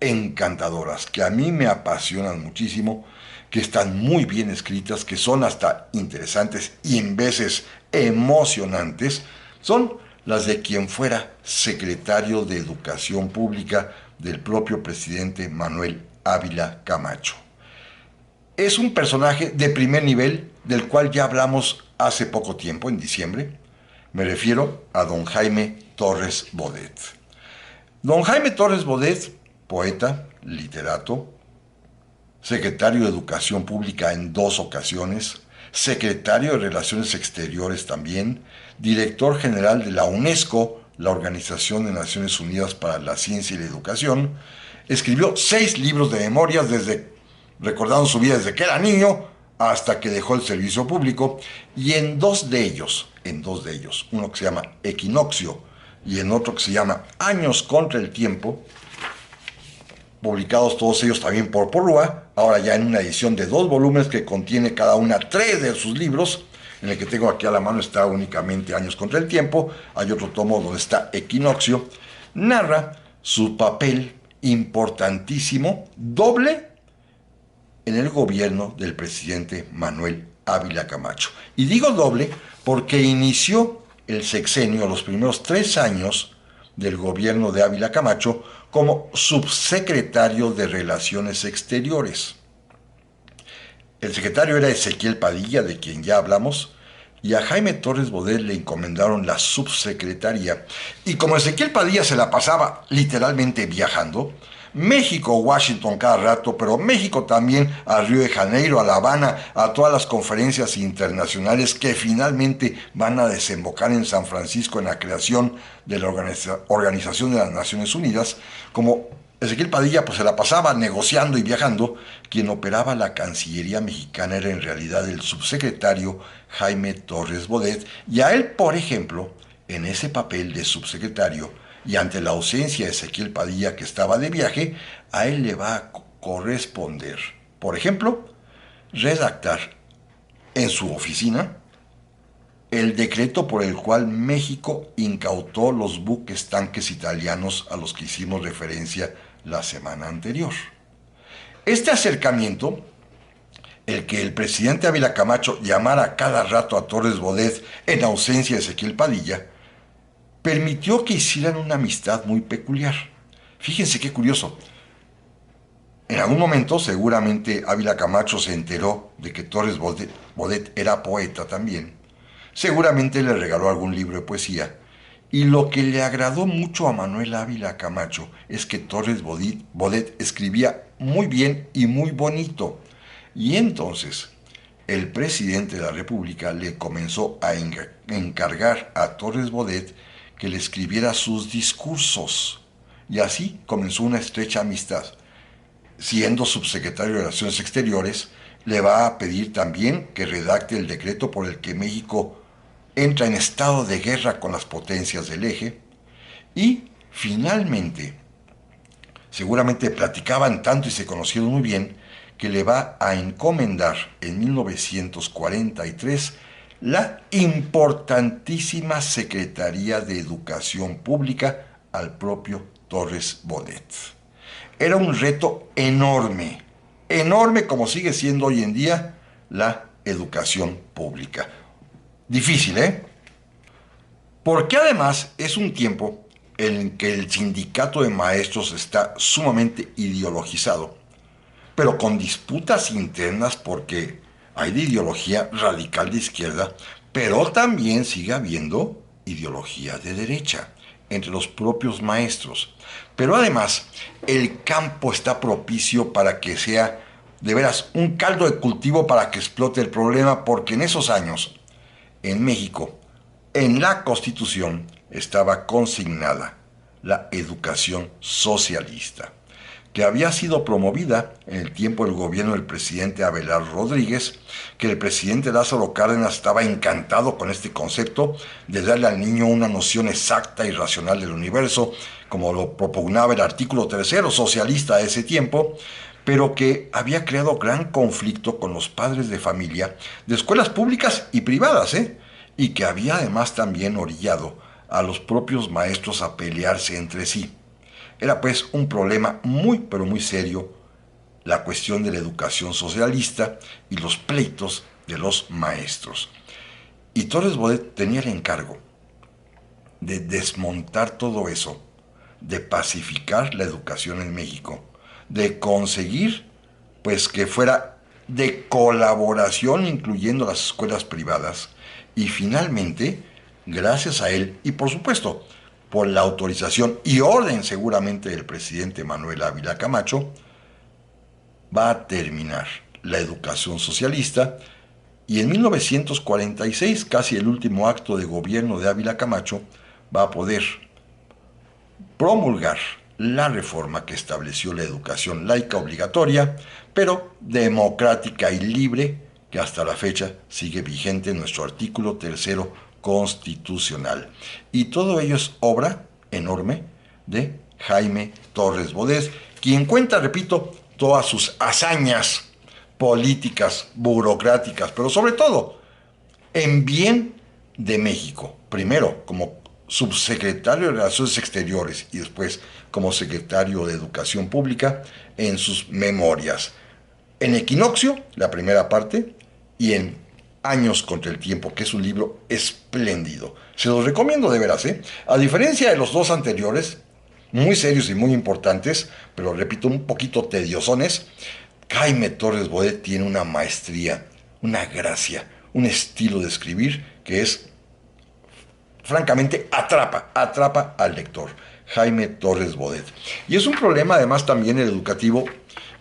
encantadoras, que a mí me apasionan muchísimo, que están muy bien escritas, que son hasta interesantes y en veces emocionantes, son las de quien fuera secretario de Educación Pública del propio presidente Manuel Ávila Camacho. Es un personaje de primer nivel, del cual ya hablamos hace poco tiempo, en diciembre. Me refiero a don Jaime Torres Bodet. Don Jaime Torres Bodet, poeta, literato, secretario de Educación Pública en 2 ocasiones, secretario de Relaciones Exteriores también, director general de la UNESCO, la Organización de Naciones Unidas para la Ciencia y la Educación. Escribió 6 libros de memorias, recordando su vida desde que era niño hasta que dejó el servicio público, y en dos de ellos, uno que se llama Equinoccio y en otro que se llama Años contra el Tiempo, publicados todos ellos también por Porrúa, ahora ya en una edición de 2 volúmenes que contiene cada una 3 de sus libros. En el que tengo aquí a la mano está únicamente Años contra el Tiempo, hay otro tomo donde está Equinoccio. Narra su papel importantísimo, doble, en el gobierno del presidente Manuel Ávila Camacho. Y digo doble porque inició el sexenio, los primeros 3 años del gobierno de Ávila Camacho, como subsecretario de Relaciones Exteriores. El secretario era Ezequiel Padilla, de quien ya hablamos, y a Jaime Torres Bodet le encomendaron la subsecretaría. Y como Ezequiel Padilla se la pasaba literalmente viajando, México, Washington cada rato, pero México también a Río de Janeiro, a La Habana, a todas las conferencias internacionales que finalmente van a desembocar en San Francisco en la creación de la Organización de las Naciones Unidas. Como Ezequiel Padilla pues se la pasaba negociando y viajando, quien operaba la Cancillería mexicana era en realidad el subsecretario Jaime Torres Bodet, y a él, por ejemplo, en ese papel de subsecretario, y ante la ausencia de Ezequiel Padilla, que estaba de viaje, a él le va a corresponder, por ejemplo, redactar en su oficina el decreto por el cual México incautó los buques tanques italianos a los que hicimos referencia la semana anterior. Este acercamiento, el que el presidente Ávila Camacho llamara cada rato a Torres Bodet en ausencia de Ezequiel Padilla, permitió que hicieran una amistad muy peculiar. Fíjense qué curioso. En algún momento, seguramente Ávila Camacho se enteró de que Torres Bodet era poeta también. Seguramente le regaló algún libro de poesía. Y lo que le agradó mucho a Manuel Ávila Camacho es que Torres Bodet escribía muy bien y muy bonito. Y entonces el presidente de la República le comenzó a encargar a Torres Bodet que le escribiera sus discursos. Y así comenzó una estrecha amistad. Siendo subsecretario de Relaciones Exteriores, le va a pedir también que redacte el decreto por el que México entra en estado de guerra con las potencias del eje. Y finalmente, seguramente platicaban tanto y se conocieron muy bien, que le va a encomendar en 1943 la importantísima Secretaría de Educación Pública al propio Torres Bodet. Era un reto enorme, enorme como sigue siendo hoy en día la educación pública. Difícil, ¿eh? Porque además es un tiempo en que el sindicato de maestros está sumamente ideologizado, pero con disputas internas porque hay de ideología radical de izquierda, pero también sigue habiendo ideología de derecha entre los propios maestros. Pero además, el campo está propicio para que sea de veras un caldo de cultivo para que explote el problema, porque en esos años, en México, en la Constitución estaba consignada la educación socialista, que había sido promovida en el tiempo del gobierno del presidente Abelardo Rodríguez, que el presidente Lázaro Cárdenas estaba encantado con este concepto de darle al niño una noción exacta y racional del universo, como lo propugnaba el artículo 3º socialista de ese tiempo, pero que había creado gran conflicto con los padres de familia de escuelas públicas y privadas, y que había además también orillado a los propios maestros a pelearse entre sí. Era pues un problema muy pero muy serio la cuestión de la educación socialista y los pleitos de los maestros. Y Torres Bodet tenía el encargo de desmontar todo eso, de pacificar la educación en México, de conseguir pues que fuera de colaboración incluyendo las escuelas privadas y finalmente, gracias a él y por supuesto por la autorización y orden seguramente del presidente Manuel Ávila Camacho, va a terminar la educación socialista y en 1946, casi el último acto de gobierno de Ávila Camacho, va a poder promulgar la reforma que estableció la educación laica obligatoria, pero democrática y libre, que hasta la fecha sigue vigente en nuestro artículo 3º constitucional. Y todo ello es obra enorme de Jaime Torres Bodet, quien cuenta, repito, todas sus hazañas políticas, burocráticas, pero sobre todo en bien de México. Primero, como subsecretario de Relaciones Exteriores y después como secretario de Educación Pública en sus memorias. En Equinoccio, la primera parte, y en Años contra el Tiempo, que es un libro espléndido. Se los recomiendo de veras, ¿eh? A diferencia de los dos anteriores, muy serios y muy importantes, pero repito, un poquito tediosones, Jaime Torres Bodet tiene una maestría, una gracia, un estilo de escribir que es, francamente, atrapa al lector. Jaime Torres Bodet. Y es un problema además también el educativo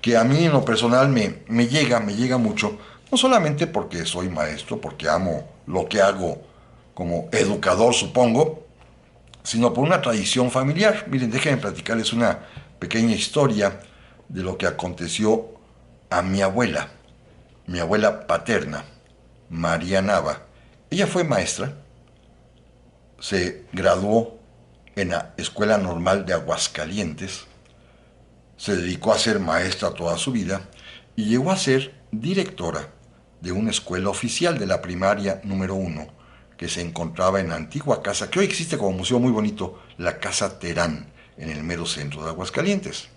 que a mí en lo personal me llega mucho, no solamente porque soy maestro, porque amo lo que hago como educador, supongo, sino por una tradición familiar. Miren, déjenme platicarles una pequeña historia de lo que aconteció a mi abuela paterna, María Nava. Ella fue maestra, se graduó en la Escuela Normal de Aguascalientes, se dedicó a ser maestra toda su vida y llegó a ser directora de una escuela oficial de la primaria número 1 que se encontraba en la antigua casa, que hoy existe como museo muy bonito, la Casa Terán, en el mero centro de Aguascalientes.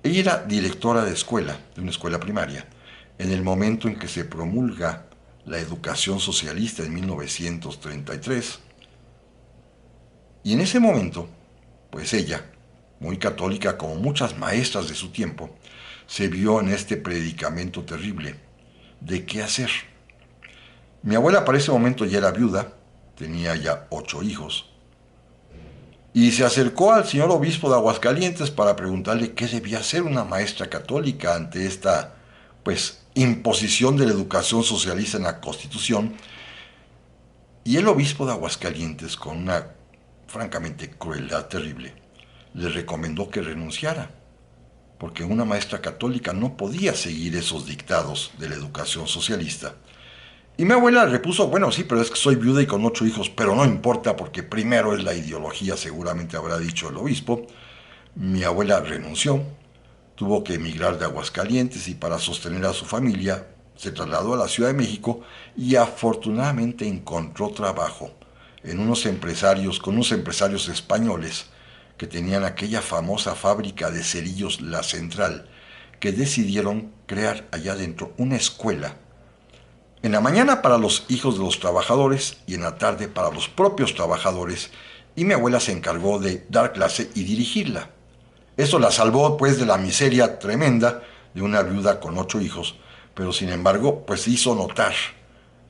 Ella era directora de escuela, de una escuela primaria, en el momento en que se promulga la educación socialista en 1933. Y en ese momento, pues ella, muy católica como muchas maestras de su tiempo, se vio en este predicamento terrible de qué hacer. Mi abuela para ese momento ya era viuda, tenía ya 8 hijos, y se acercó al señor obispo de Aguascalientes para preguntarle qué debía hacer una maestra católica ante esta, pues, imposición de la educación socialista en la Constitución. Y el obispo de Aguascalientes, con una francamente crueldad terrible, le recomendó que renunciara, porque una maestra católica no podía seguir esos dictados de la educación socialista. Y mi abuela repuso, bueno, sí, pero es que soy viuda y con 8 hijos, pero no importa porque primero es la ideología, seguramente habrá dicho el obispo. Mi abuela renunció, tuvo que emigrar de Aguascalientes y para sostener a su familia se trasladó a la Ciudad de México y afortunadamente encontró trabajo en con unos empresarios españoles que tenían aquella famosa fábrica de cerillos La Central, que decidieron crear allá adentro una escuela en la mañana para los hijos de los trabajadores y en la tarde para los propios trabajadores, y mi abuela se encargó de dar clase y dirigirla. Eso la salvó pues de la miseria tremenda de una viuda con 8 hijos, pero sin embargo pues hizo notar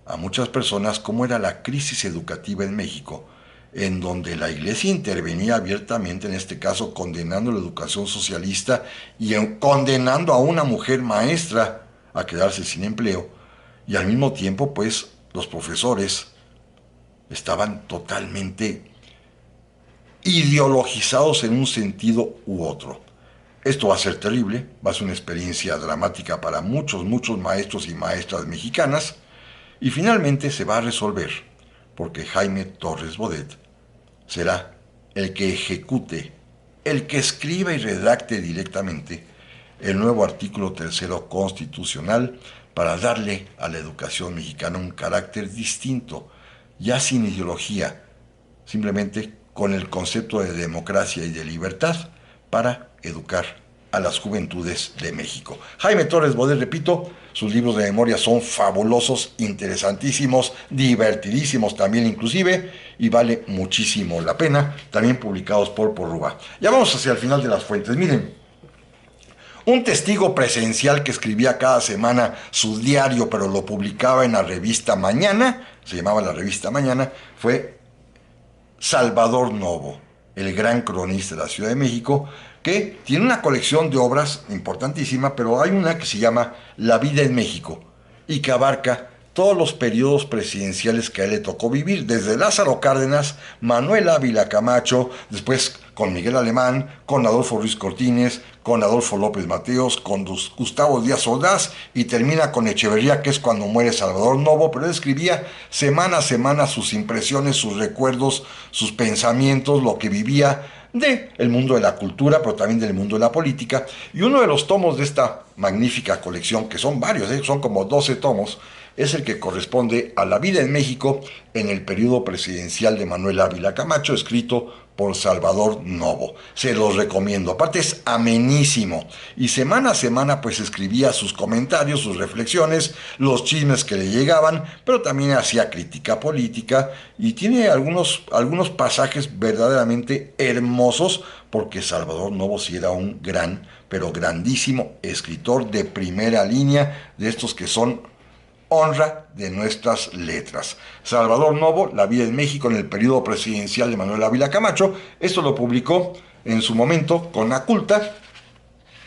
a muchas personas cómo era la crisis educativa en México, en donde la Iglesia intervenía abiertamente, en este caso condenando la educación socialista y condenando a una mujer maestra a quedarse sin empleo, y al mismo tiempo pues los profesores estaban totalmente ideologizados en un sentido u otro. Esto va a ser terrible, va a ser una experiencia dramática para muchos, muchos maestros y maestras mexicanas, y finalmente se va a resolver, porque Jaime Torres Bodet será el que ejecute, el que escriba y redacte directamente el nuevo artículo 3º constitucional para darle a la educación mexicana un carácter distinto, ya sin ideología, simplemente con el concepto de democracia y de libertad para educar a las juventudes de México. Jaime Torres Bodet, repito, sus libros de memoria son fabulosos, interesantísimos, divertidísimos también inclusive, y vale muchísimo la pena, también publicados por Porrúa. Ya vamos hacia el final de las fuentes. Miren, un testigo presencial que escribía cada semana su diario, pero lo publicaba en la revista Mañana, se llamaba la revista Mañana, fue Salvador Novo, el gran cronista de la Ciudad de México, que tiene una colección de obras importantísima, pero hay una que se llama La vida en México y que abarca todos los periodos presidenciales que a él le tocó vivir, desde Lázaro Cárdenas, Manuel Ávila Camacho, después con Miguel Alemán, con Adolfo Ruiz Cortines, con Adolfo López Mateos, con Gustavo Díaz Ordaz, y termina con Echeverría, que es cuando muere Salvador Novo, pero él escribía semana a semana sus impresiones, sus recuerdos, sus pensamientos, lo que vivía del mundo de la cultura, pero también del mundo de la política. Y uno de los tomos de esta magnífica colección, que son varios, son como 12 tomos, es el que corresponde a La vida en México en el periodo presidencial de Manuel Ávila Camacho, escrito por Salvador Novo. Se los recomiendo. Aparte es amenísimo. Y semana a semana pues escribía sus comentarios, sus reflexiones, los chismes que le llegaban, pero también hacía crítica política y tiene algunos pasajes verdaderamente hermosos, porque Salvador Novo sí era un gran, pero grandísimo escritor de primera línea, de estos que son honra de nuestras letras. Salvador Novo, La vida en México en el periodo presidencial de Manuel Ávila Camacho. Esto lo publicó en su momento con Aculta.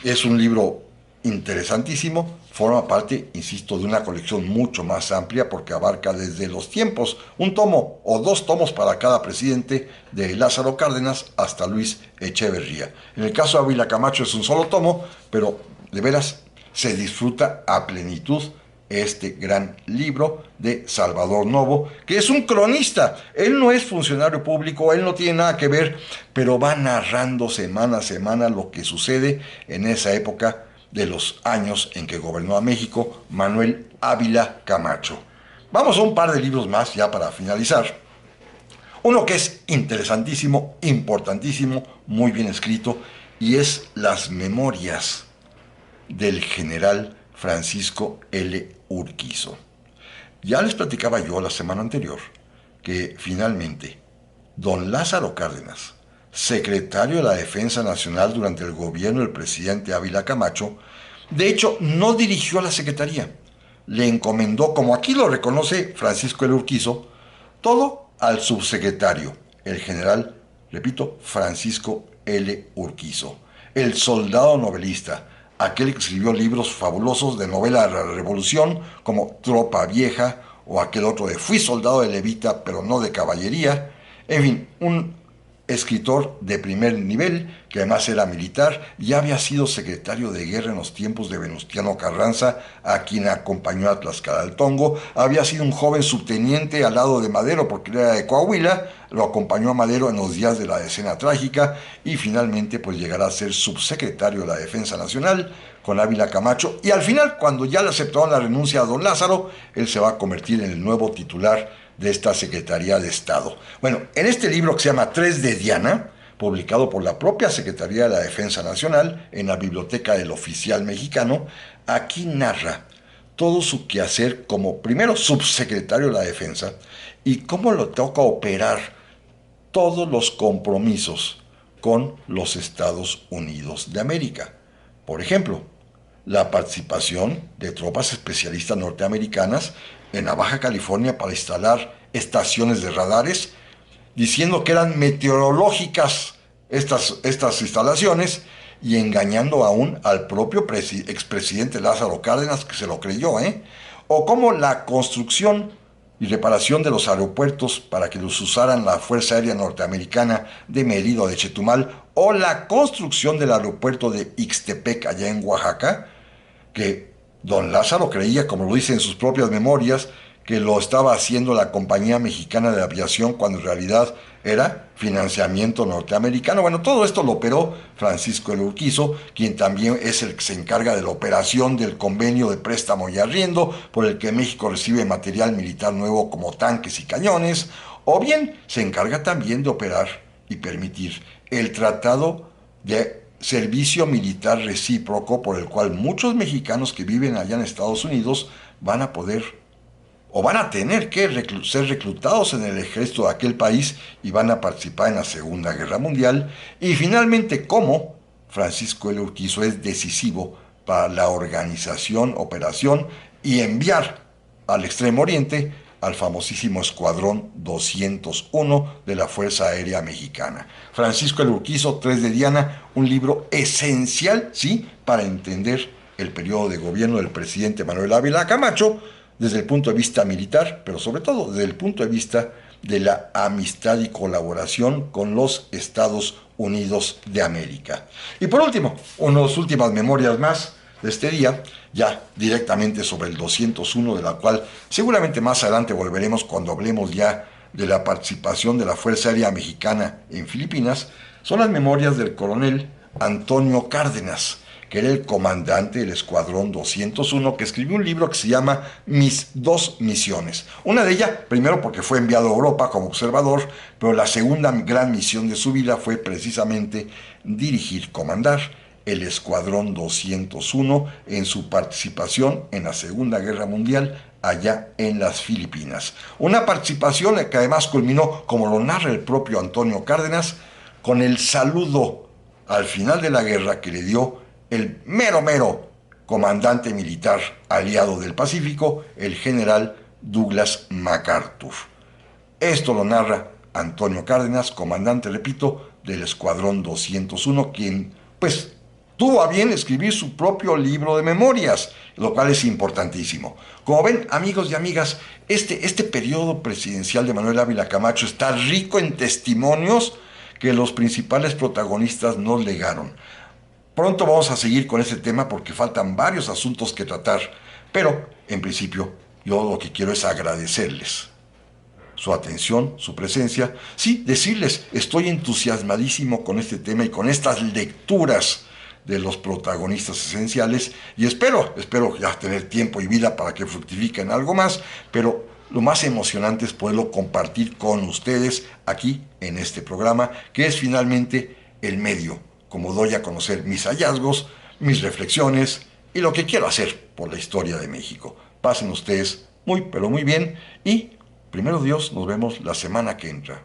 Es un libro interesantísimo. Forma parte, insisto, de una colección mucho más amplia porque abarca desde los tiempos, un tomo o 2 tomos para cada presidente, de Lázaro Cárdenas hasta Luis Echeverría. En el caso de Ávila Camacho es un solo tomo, pero de veras se disfruta a plenitud este gran libro de Salvador Novo, que es un cronista. Él no es funcionario público, él no tiene nada que ver, pero va narrando semana a semana lo que sucede en esa época de los años en que gobernó a México Manuel Ávila Camacho. Vamos a un par de libros más ya para finalizar. Uno que es interesantísimo, importantísimo, muy bien escrito, y es Las memorias del general Francisco L. Urquizo. Ya les platicaba yo la semana anterior que finalmente Don Lázaro Cárdenas, secretario de la Defensa Nacional durante el gobierno del presidente Ávila Camacho, de hecho no dirigió a la secretaría. Le encomendó, como aquí lo reconoce Francisco L. Urquizo, todo al subsecretario, el general, repito, Francisco L. Urquizo, el soldado novelista, aquel que escribió libros fabulosos de novela de la Revolución, como Tropa Vieja, o aquel otro de Fui soldado de levita, pero no de caballería. En fin, un escritor de primer nivel, que además era militar, ya había sido secretario de guerra en los tiempos de Venustiano Carranza, a quien acompañó a Tlaxcala del Tongo, había sido un joven subteniente al lado de Madero porque era de Coahuila, lo acompañó a Madero en los días de la Decena Trágica y finalmente pues llegará a ser subsecretario de la Defensa Nacional con Ávila Camacho, y al final, cuando ya le aceptaron la renuncia a don Lázaro, él se va a convertir en el nuevo titular de esta Secretaría de Estado. Bueno, en este libro que se llama 3 de Diana, publicado por la propia Secretaría de la Defensa Nacional en la Biblioteca del Oficial Mexicano, aquí narra todo su quehacer como primero subsecretario de la Defensa y cómo le toca operar todos los compromisos con los Estados Unidos de América. Por ejemplo, la participación de tropas especialistas norteamericanas en la Baja California para instalar estaciones de radares, diciendo que eran meteorológicas estas instalaciones y engañando aún al propio expresidente Lázaro Cárdenas, que se lo creyó, O como la construcción y reparación de los aeropuertos para que los usaran la Fuerza Aérea Norteamericana de Mérida o de Chetumal, o la construcción del aeropuerto de Ixtepec allá en Oaxaca, que don Lázaro creía, como lo dice en sus propias memorias, que lo estaba haciendo la Compañía Mexicana de Aviación cuando en realidad era financiamiento norteamericano. Bueno, todo esto lo operó Francisco L. Urquizo, quien también es el que se encarga de la operación del convenio de préstamo y arriendo, por el que México recibe material militar nuevo como tanques y cañones, o bien se encarga también de operar y permitir el tratado de servicio militar recíproco, por el cual muchos mexicanos que viven allá en Estados Unidos van a poder o van a tener que ser reclutados en el ejército de aquel país y van a participar en la Segunda Guerra Mundial. Y finalmente, cómo Francisco L. Urquizo es decisivo para la organización, operación y enviar al Extremo Oriente al famosísimo Escuadrón 201 de la Fuerza Aérea Mexicana. Francisco L. Urquizo, 3 de Diana, un libro esencial, sí, para entender el periodo de gobierno del presidente Manuel Ávila Camacho, desde el punto de vista militar, pero sobre todo desde el punto de vista de la amistad y colaboración con los Estados Unidos de América. Y por último, unas últimas memorias más de este día, ya directamente sobre el 201, de la cual seguramente más adelante volveremos cuando hablemos ya de la participación de la Fuerza Aérea Mexicana en Filipinas, son las memorias del coronel Antonio Cárdenas, que era el comandante del Escuadrón 201, que escribió un libro que se llama Mis dos misiones. Una de ellas, primero porque fue enviado a Europa como observador, pero la segunda gran misión de su vida fue precisamente dirigir, comandar el Escuadrón 201 en su participación en la Segunda Guerra Mundial allá en las Filipinas. Una participación que además culminó, como lo narra el propio Antonio Cárdenas, con el saludo al final de la guerra que le dio el mero comandante militar aliado del Pacífico, el general Douglas MacArthur. Esto lo narra Antonio Cárdenas, comandante, repito, del Escuadrón 201, quien, pues, tuvo a bien escribir su propio libro de memorias, lo cual es importantísimo. Como ven, amigos y amigas, este periodo presidencial de Manuel Ávila Camacho está rico en testimonios que los principales protagonistas nos legaron. Pronto vamos a seguir con este tema porque faltan varios asuntos que tratar, pero en principio yo lo que quiero es agradecerles su atención, su presencia, sí, decirles, estoy entusiasmadísimo con este tema y con estas lecturas de los protagonistas esenciales, y espero ya tener tiempo y vida para que fructifiquen algo más, pero lo más emocionante es poderlo compartir con ustedes aquí en este programa, que es finalmente el medio como doy a conocer mis hallazgos, mis reflexiones y lo que quiero hacer por la historia de México. Pasen ustedes muy, pero muy bien y, primero Dios, nos vemos la semana que entra.